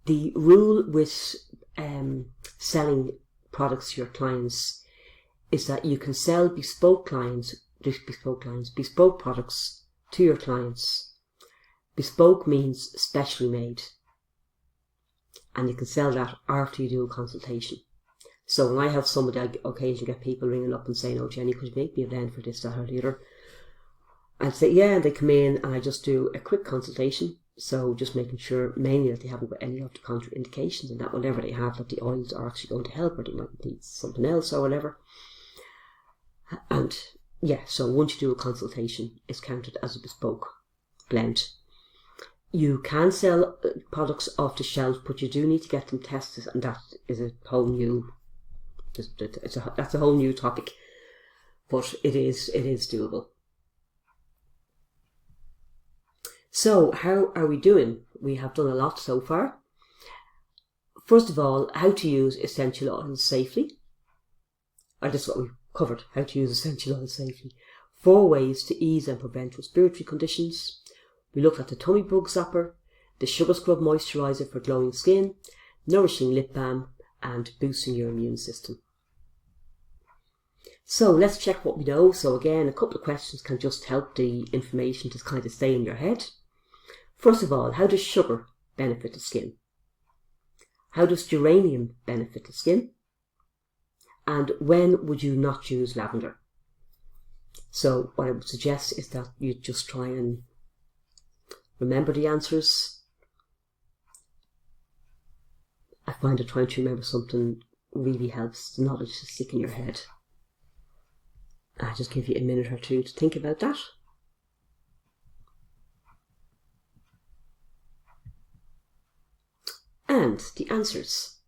The rule with selling products to your clients is that you can sell bespoke products to your clients. Bespoke means specially made, and you can sell that after you do a consultation. So when I have somebody, I occasionally get people ringing up and saying, oh Jenny, could you make me a blend for this, that or the other? I'd say yeah, and they come in and I just do a quick consultation. So just making sure mainly that they haven't got any of the contraindications and that whatever they have, that the oils are actually going to help, or they might need something else or whatever. And yeah, so once you do a consultation, it's counted as a bespoke blend. You can sell products off the shelf, but you do need to get them tested, and that is a whole new, that's a whole new topic. But it is doable. So how are we doing? We have done a lot so far. First of all, how to use essential oils safely. Or this is what we've covered, how to use essential oils safely. 4 ways to ease and prevent respiratory conditions. We looked at the tummy bug zapper, the sugar scrub moisturiser for glowing skin, nourishing lip balm, and boosting your immune system. So let's check what we know. So again, a couple of questions can just help the information to kind of stay in your head. First of all, how does sugar benefit the skin? How does geranium benefit the skin? And when would you not use lavender? So what I would suggest is that you just try and remember the answers. I find that trying to remember something really helps the knowledge to stick in your head. I'll just give you a minute or two to think about that. And the answers.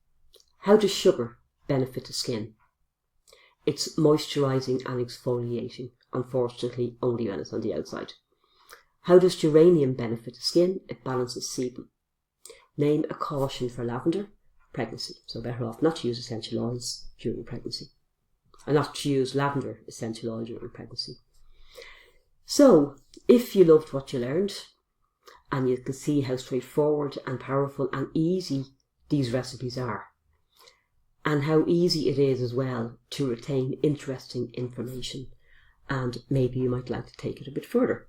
How does sugar benefit the skin? It's moisturising and exfoliating, unfortunately only when it's on the outside. How does geranium benefit the skin? It balances sebum. Name a caution for lavender. Pregnancy. So better off not to use essential oils during pregnancy. And not to use lavender essential oil during pregnancy. So, if you loved what you learned, and you can see how straightforward and powerful and easy these recipes are, and how easy it is as well to retain interesting information, and maybe you might like to take it a bit further.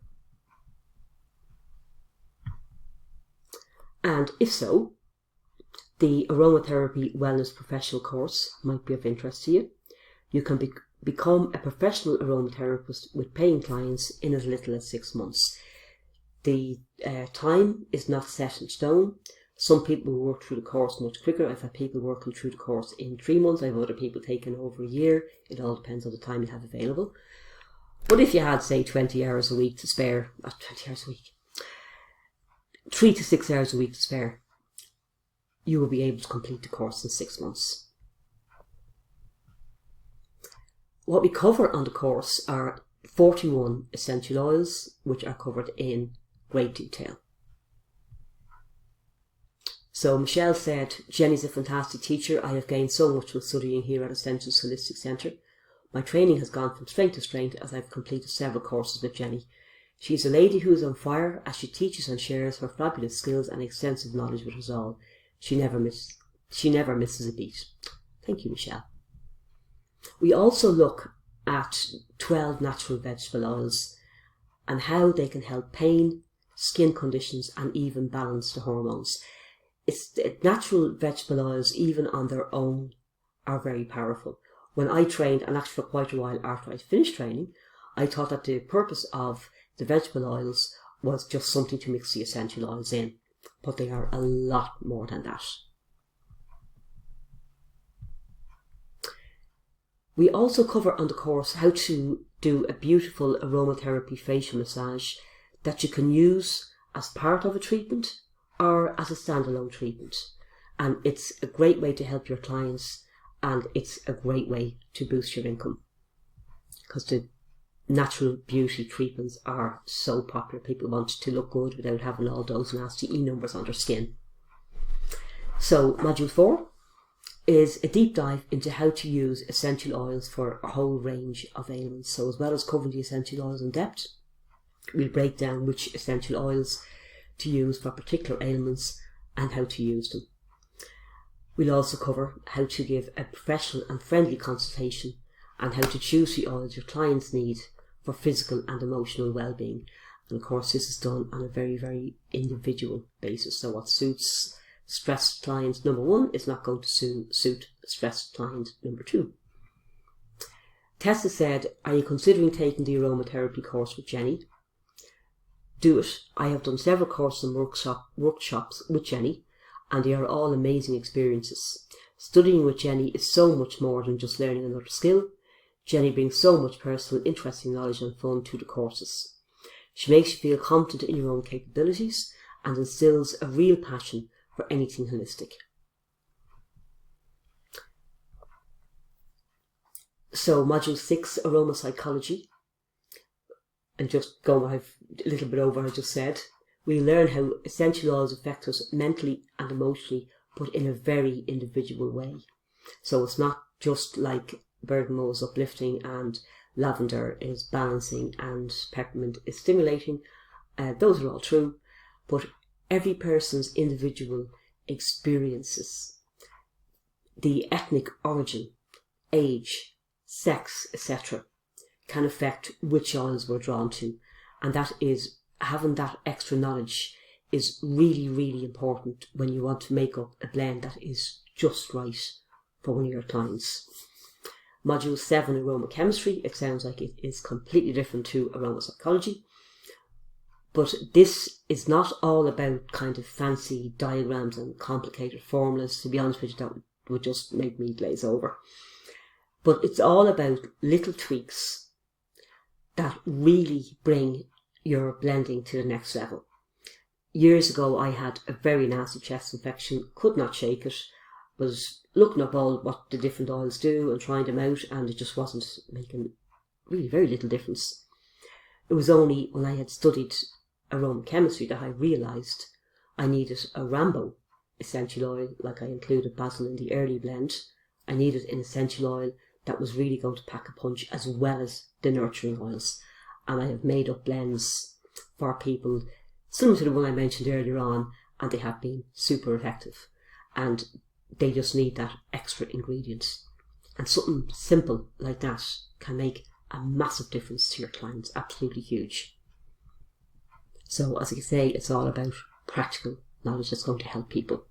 And if so, the Aromatherapy Wellness Professional course might be of interest to you. You can become a professional aromatherapist with paying clients in as little as 6 months. The time is not set in stone. Some people work through the course much quicker. I've had people working through the course in 3 months. I've other people taking over a year. It all depends on the time you have available. But if you had, say, 20 hours a week to spare, not 20 hours a week, 3 to 6 hours a week to spare, you will be able to complete the course in 6 months. What we cover on the course are 41 essential oils, which are covered in great detail. So Michelle said, Jenny's a fantastic teacher. I have gained so much from studying here at Ascensions Holistic Centre. My training has gone from strength to strength as I've completed several courses with Jenny. She's a lady who is on fire as she teaches and shares her fabulous skills and extensive knowledge with us all. She never misses a beat. Thank you, Michelle. We also look at 12 natural vegetable oils and how they can help pain, skin conditions, and even balance the hormones. Natural vegetable oils, even on their own, are very powerful. When I trained, and actually for quite a while after I finished training, I thought that the purpose of the vegetable oils was just something to mix the essential oils in, but they are a lot more than that. We also cover on the course how to do a beautiful aromatherapy facial massage that you can use as part of a treatment or as a standalone treatment. And it's a great way to help your clients, and it's a great way to boost your income, because the natural beauty treatments are so popular. People want to look good without having all those nasty E numbers on their skin. So Module 4 is a deep dive into how to use essential oils for a whole range of ailments. So as well as covering the essential oils in depth, we'll break down which essential oils to use for particular ailments and how to use them. We'll also cover how to give a professional and friendly consultation and how to choose the oils your clients need for physical and emotional well-being. And of course, this is done on a very, very individual basis. So what suits stressed client number 1 is not going to suit stressed client number 2. Tessa said, are you considering taking the aromatherapy course with Jenny? Do it. I have done several courses and workshops with Jenny, and they are all amazing experiences. Studying with Jenny is so much more than just learning another skill. Jenny brings so much personal, interesting knowledge and fun to the courses. She makes you feel confident in your own capabilities and instills a real passion for anything holistic. So Module 6, Aroma Psychology, and just going a little bit over what I just said, we learn how essential oils affect us mentally and emotionally, but in a very individual way. So it's not just like bergamot is uplifting and lavender is balancing and peppermint is stimulating. Those are all true, but every person's individual experiences, the ethnic origin, age, sex, etc., can affect which oils we're drawn to, and that is having that extra knowledge is really, really important when you want to make up a blend that is just right for one of your clients. Module 7, Aroma Chemistry, it sounds like it is completely different to aroma psychology, but this is not all about kind of fancy diagrams and complicated formulas. To be honest with you, that would just make me glaze over. But it's all about little tweaks that really bring your blending to the next level. Years ago, I had a very nasty chest infection, could not shake it, was looking up all what the different oils do and trying them out, and it just wasn't making really very little difference. It was only when I had studied aroma chemistry that I realised I needed a Rambo essential oil, like I included basil in the early blend. I needed an essential oil that was really going to pack a punch, as well as the nurturing oils. And I have made up blends for people similar to the one I mentioned earlier on, and they have been super effective. And they just need that extra ingredient. And something simple like that can make a massive difference to your clients, absolutely huge. So as I say, it's all about practical knowledge that's going to help people.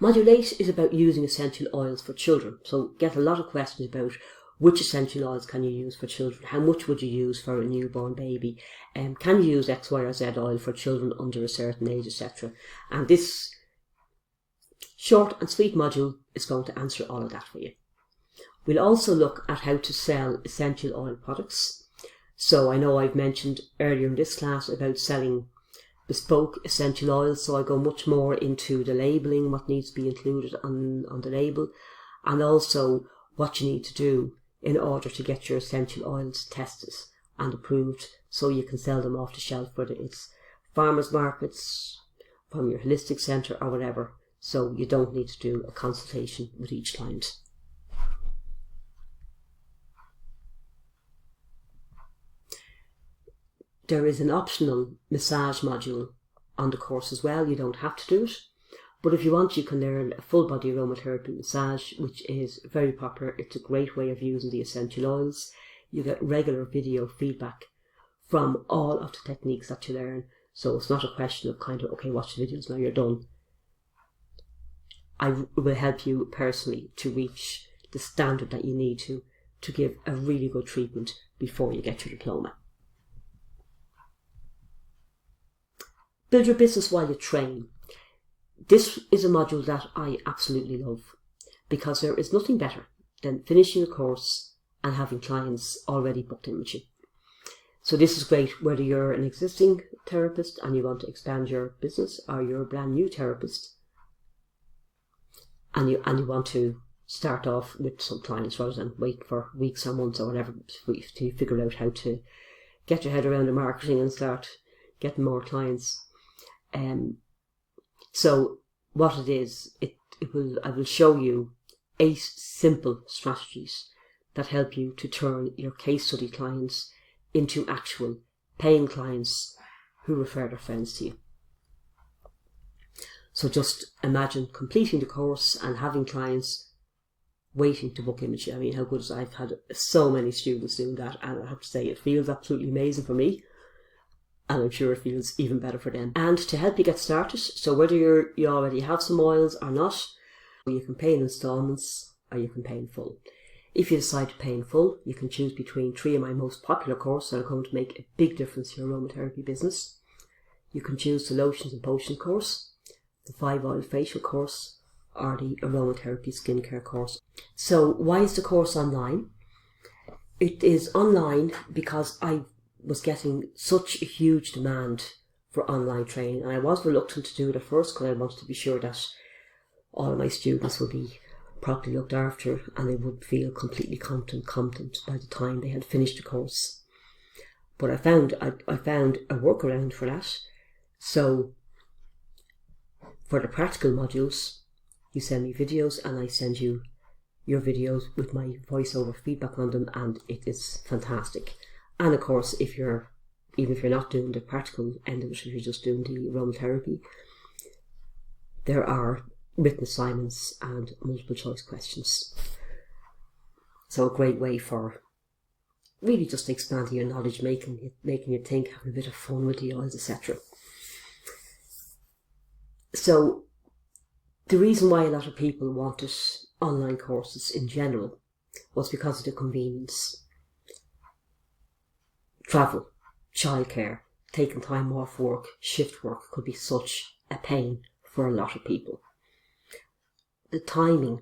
Module 8 is about using essential oils for children. So get a lot of questions about which essential oils can you use for children, how much would you use for a newborn baby, can you use X, Y or Z oil for children under a certain age, etc. And this short and sweet module is going to answer all of that for you. We'll also look at how to sell essential oil products. So I know I've mentioned earlier in this class about selling bespoke essential oils, so I go much more into the labelling, what needs to be included on the label, and also what you need to do in order to get your essential oils tested and approved so you can sell them off the shelf, whether it's farmers markets, from your holistic centre or whatever, so you don't need to do a consultation with each client. There is an optional massage module on the course as well. You don't have to do it, but if you want, you can learn a full body aromatherapy massage, which is very popular. It's a great way of using the essential oils. You get regular video feedback from all of the techniques that you learn, so it's not a question of kind of, okay, watch the videos, now you're done. I will help you personally to reach the standard that you need to give a really good treatment before you get your diploma. Build your business while you train. This is a module that I absolutely love, because there is nothing better than finishing a course and having clients already booked in with you. So this is great whether you're an existing therapist and you want to expand your business, or you're a brand new therapist and you want to start off with some clients rather than wait for weeks or months or whatever to figure out how to get your head around the marketing and start getting more clients. So what it is, I will show you 8 simple strategies that help you to turn your case study clients into actual paying clients who refer their friends to you. So just imagine completing the course and having clients waiting to book in with you. I mean, how good is it? I've had so many students doing that, and I have to say it feels absolutely amazing for me. And I'm sure it feels even better for them. And to help you get started, so whether you already have some oils or not, you can pay in installments or you can pay in full. If you decide to pay in full, you can choose between 3 of my most popular courses that are going to make a big difference to your aromatherapy business. You can choose the lotions and potions course, the 5 oil facial course, or the aromatherapy skincare course. So why is the course online? It is online because I was getting such a huge demand for online training, and I was reluctant to do it at first because I wanted to be sure that all of my students would be properly looked after and they would feel completely competent by the time they had finished the course. But I found a workaround for that. So for the practical modules, you send me videos and I send you your videos with my voiceover feedback on them, and it is fantastic. And of course, even if you're not doing the practical end of it, if you're just doing the aromatherapy, there are written assignments and multiple choice questions. So a great way for really just expanding your knowledge, making you think, having a bit of fun with the oils, etc. So the reason why a lot of people wanted online courses in general was because of the convenience. Travel, childcare, taking time off work, shift work could be such a pain for a lot of people. The timing,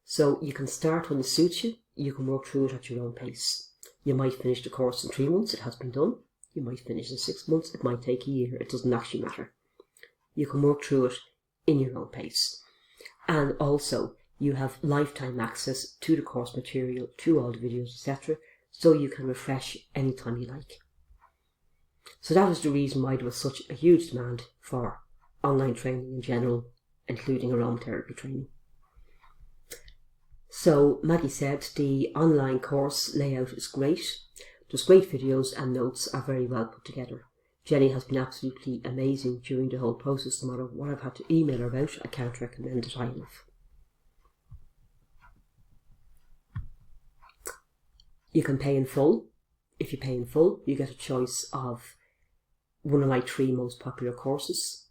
so you can start when it suits you, you can work through it at your own pace. You might finish the course in 3 months, it has been done. You might finish in 6 months, it might take a year, it doesn't actually matter. You can work through it in your own pace. And also, you have lifetime access to the course material, to all the videos, etc., so you can refresh anytime you like. So that is the reason why there was such a huge demand for online training in general, including aromatherapy training. So Maggie said the online course layout is great. There's great videos and notes are very well put together. Jenny has been absolutely amazing during the whole process. No matter what I've had to email her about, I can't recommend it highly enough. You can pay in full. If you pay in full, you get a choice of one of my 3 most popular courses: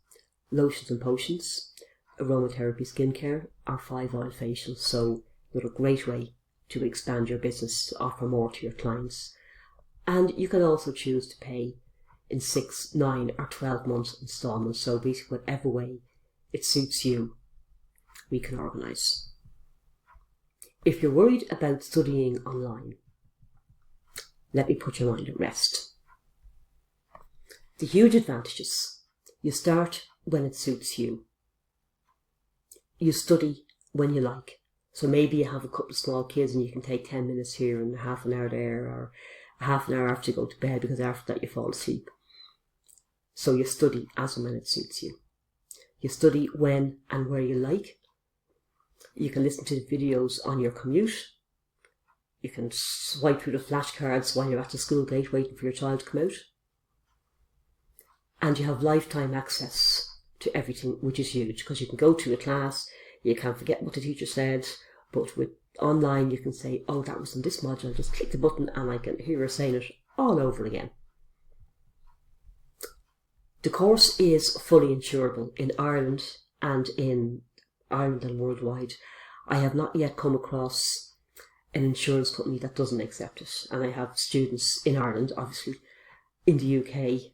lotions and potions, aromatherapy skincare, or 5 oil facials. So another great way to expand your business, to offer more to your clients. And you can also choose to pay in 6, 9 or 12 months installments. So basically whatever way it suits you, we can organise. If you're worried about studying online, let me put your mind at rest. The huge advantages: you start when it suits you. You study when you like. So maybe you have a couple of small kids and you can take 10 minutes here and half an hour there, or half an hour after you go to bed, because after that you fall asleep. So you study as and when it suits you. You study when and where you like. You can listen to the videos on your commute. You can swipe through the flashcards while you're at the school gate waiting for your child to come out. And you have lifetime access to everything, which is huge, because you can go to a class, you can't forget what the teacher said, but with online you can say, oh, that was in this module, I just click the button and I can hear her saying it all over again. The course is fully insurable in Ireland and worldwide. I have not yet come across an insurance company that doesn't accept it, and I have students in Ireland, obviously, in the UK,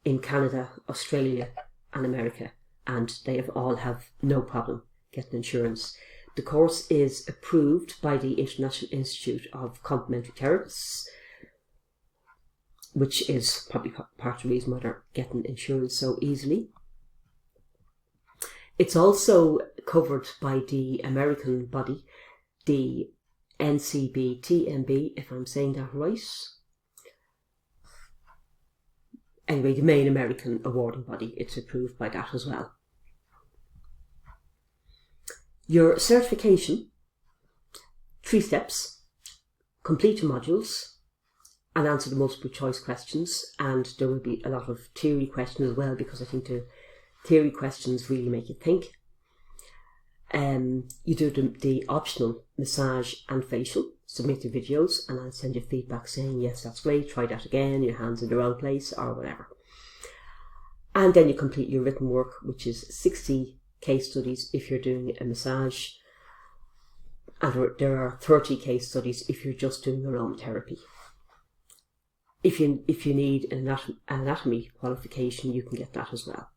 in Canada, Australia and America, and they all have no problem getting insurance. The course is approved by the International Institute of Complementary Therapists, which is probably part of the reason why they're getting insurance so easily. It's also covered by the American body, the NCBTMB, if I'm saying that right. Anyway, the main American awarding body, it's approved by that as well. Your certification: 3 steps: complete the modules and answer the multiple choice questions, and there will be a lot of theory questions as well, because I think the theory questions really make you think. You do the optional massage and facial, submit your videos, and I'll send you feedback saying, yes, that's great, try that again, your hand's in the wrong place, or whatever. And then you complete your written work, which is 60 case studies if you're doing a massage, and there are 30 case studies if you're just doing aromatherapy. If you need an anatomy qualification, you can get that as well.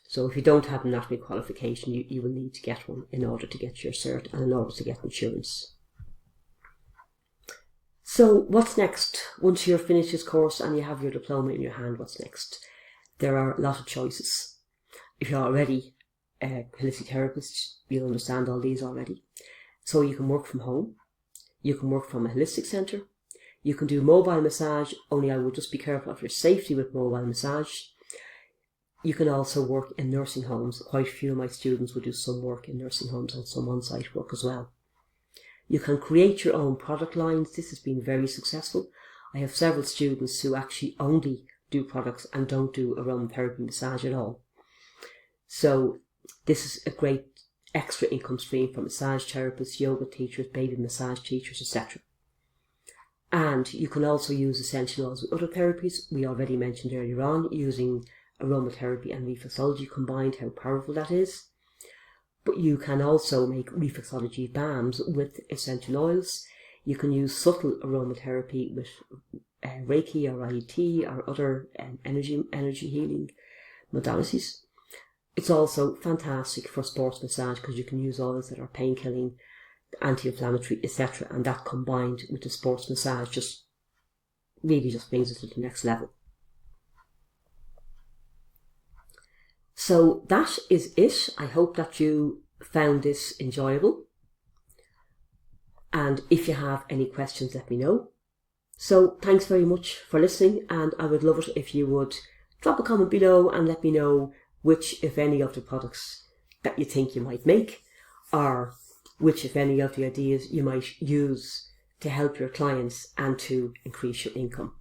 So if you don't have an anatomy qualification, you will need to get one in order to get your cert and in order to get insurance. So what's next? Once you've finished this course and you have your diploma in your hand, what's next? There are a lot of choices. If you're already a holistic therapist, you'll understand all these already. So you can work from home. You can work from a holistic centre. You can do mobile massage, only I would just be careful of your safety with mobile massage. You can also work in nursing homes. Quite a few of my students will do some work in nursing homes and some on-site work as well. You can create your own product lines. This has been very successful. I have several students who actually only do products and don't do aromatherapy massage at all. So this is a great extra income stream for massage therapists, yoga teachers, baby massage teachers, etc. And you can also use essential oils with other therapies. We already mentioned earlier on using aromatherapy and reflexology combined, how powerful that is. But you can also make reflexology balms with essential oils. You can use subtle aromatherapy with Reiki or IET or other energy healing modalities. It's also fantastic for sports massage because you can use oils that are pain killing, anti-inflammatory, etc. And that combined with the sports massage just brings it to the next level. So that is it. I hope that you found this enjoyable. And if you have any questions, let me know. So thanks very much for listening, and I would love it if you would drop a comment below and let me know which, if any, of the products that you think you might make, or which, if any, of the ideas you might use to help your clients and to increase your income.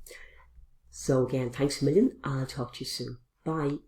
So again, thanks a million. I'll talk to you soon. Bye.